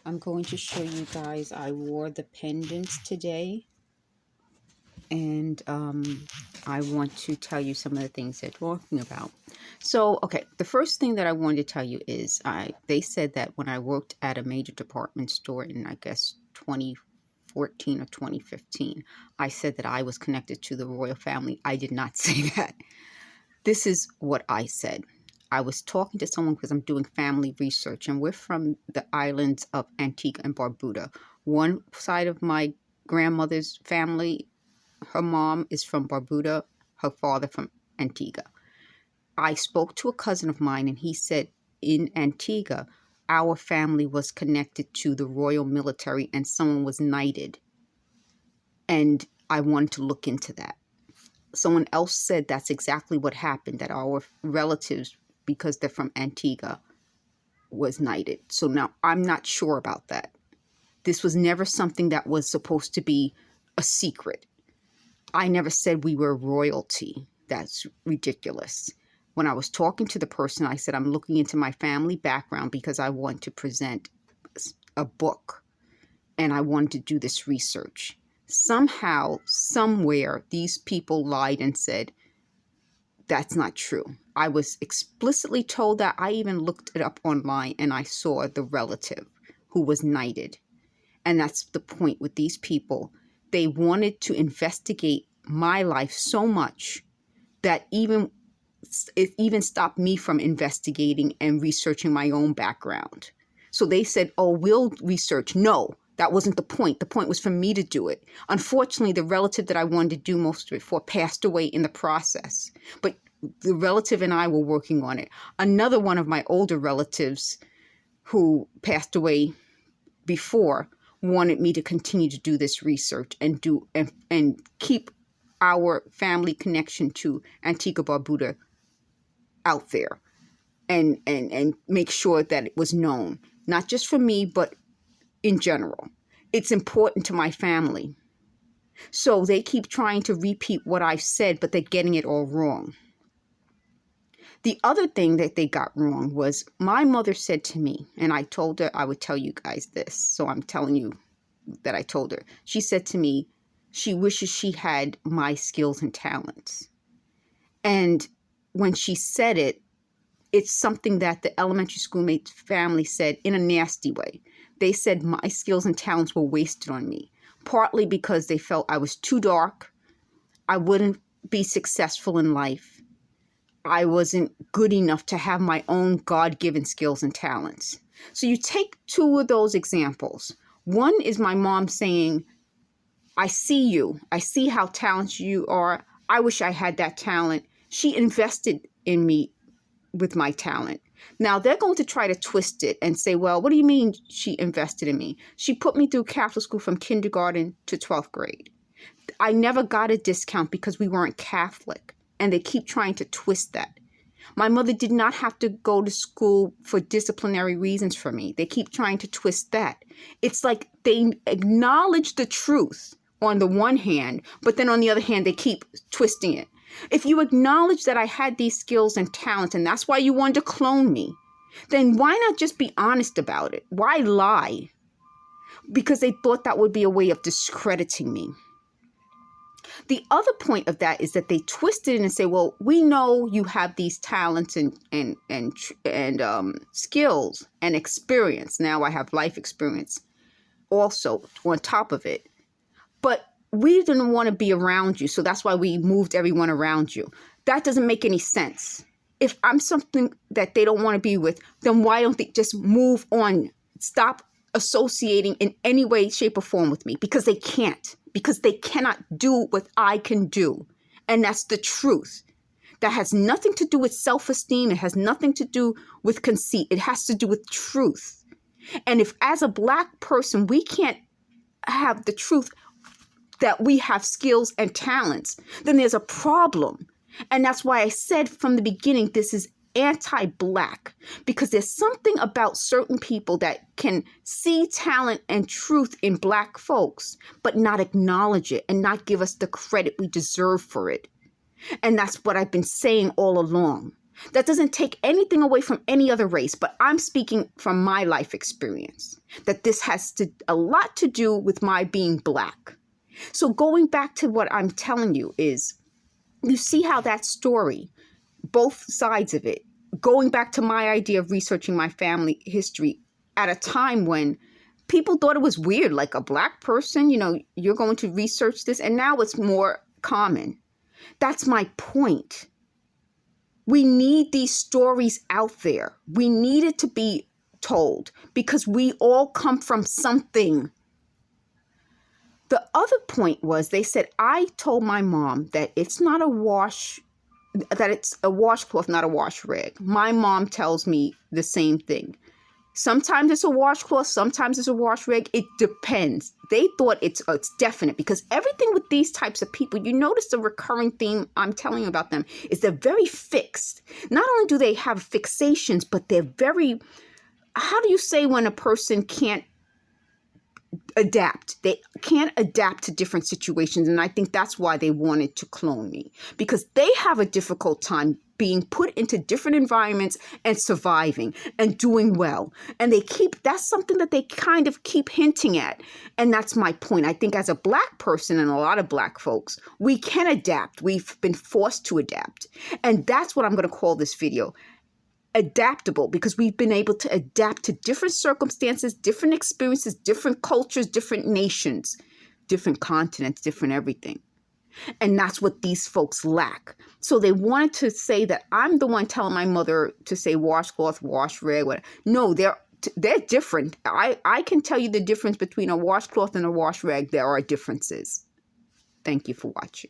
I'm going to show you guys, I wore the pendants today, and I want to tell you some of the things they're talking about. So, okay, the first thing that I wanted to tell you is they said that when I worked at a major department store in, I guess, 2014 or 2015, I said that I was connected to the royal family. I did not say that. This is what I said. I was talking to someone because I'm doing family research, and we're from the islands of Antigua and Barbuda. One side of my grandmother's family, her mom is from Barbuda, her father from Antigua. I spoke to a cousin of mine, and he said in Antigua, our family was connected to the royal military and someone was knighted. And I wanted to look into that. Someone else said that's exactly what happened, that our relatives, because they're from Antigua, was knighted. So now I'm not sure about that. This was never something that was supposed to be a secret. I never said we were royalty. That's ridiculous. When I was talking to the person, I said, I'm looking into my family background because I want to present a book and I wanted to do this research. Somehow, somewhere, these people lied and said, that's not true. I was explicitly told that. I even looked it up online and I saw the relative who was knighted. And that's the point with these people. They wanted to investigate my life so much that it even stopped me from investigating and researching my own background. So they said, oh, we'll research. No, that wasn't the point. The point was for me to do it. Unfortunately, the relative that I wanted to do most of it for passed away in the process. But the relative and I were working on it. Another one of my older relatives who passed away before wanted me to continue to do this research and keep our family connection to Antigua Barbuda out there and make sure that it was known, not just for me, but in general. It's important to my family. So they keep trying to repeat what I've said, but they're getting it all wrong. The other thing that they got wrong was my mother said to me, and I told her I would tell you guys this, so I'm telling you that I told her. She said to me, she wishes she had my skills and talents. And when she said it, it's something that the elementary schoolmate family said in a nasty way. They said my skills and talents were wasted on me, partly because they felt I was too dark, I wouldn't be successful in life, I wasn't good enough to have my own God-given skills and talents. So you take two of those examples. One is my mom saying, I see you. I see how talented you are. I wish I had that talent. She invested in me with my talent. Now they're going to try to twist it and say, well, what do you mean she invested in me? She put me through Catholic school from kindergarten to 12th grade. I never got a discount because we weren't Catholic. And they keep trying to twist that. My mother did not have to go to school for disciplinary reasons for me. They keep trying to twist that. It's like they acknowledge the truth on the one hand, but then on the other hand, they keep twisting it. If you acknowledge that I had these skills and talents, and that's why you wanted to clone me, then why not just be honest about it? Why lie? Because they thought that would be a way of discrediting me. The other point of that is that they twist it and say, well, we know you have these talents and skills and experience. Now I have life experience also on top of it. But we didn't want to be around you, so that's why we moved everyone around you. That doesn't make any sense. If I'm something that they don't want to be with, then why don't they just move on? Stop associating in any way, shape, or form with me, because they can't. Because they cannot do what I can do. And that's the truth. That has nothing to do with self-esteem. It has nothing to do with conceit. It has to do with truth. And if as a Black person, we can't have the truth that we have skills and talents, then there's a problem. And that's why I said from the beginning, this is anti-Black, because there's something about certain people that can see talent and truth in Black folks, but not acknowledge it and not give us the credit we deserve for it. And that's what I've been saying all along. That doesn't take anything away from any other race, but I'm speaking from my life experience, that this has a lot to do with my being Black. So going back to what I'm telling you is, you see how that story, both sides of it, going back to my idea of researching my family history at a time when people thought it was weird, like a Black person, you're going to research this, and now it's more common. That's my point. We need these stories out there. We need it to be told because we all come from something. The other point was, they said, I told my mom that it's not that it's a washcloth, not a wash rag. My mom tells me the same thing. Sometimes it's a washcloth, sometimes it's a wash rag. It depends. They thought it's definite, because everything with these types of people, you notice the recurring theme I'm telling you about them is they're very fixed. Not only do they have fixations, but they're very, how do you say when a person can't adapt? They can't adapt to different situations. And I think that's why they wanted to clone me, because they have a difficult time being put into different environments and surviving and doing well. And that's something that they kind of keep hinting at. And that's my point. I think as a Black person, and a lot of Black folks, we can adapt. We've been forced to adapt. And that's what I'm going to call this video. Adaptable, because we've been able to adapt to different circumstances, different experiences, different cultures, different nations, different continents, different everything. And that's what these folks lack. So they wanted to say that I'm the one telling my mother to say washcloth, wash rag, whatever. No, they're different. I can tell you the difference between a washcloth and a wash rag. There are differences. Thank you for watching.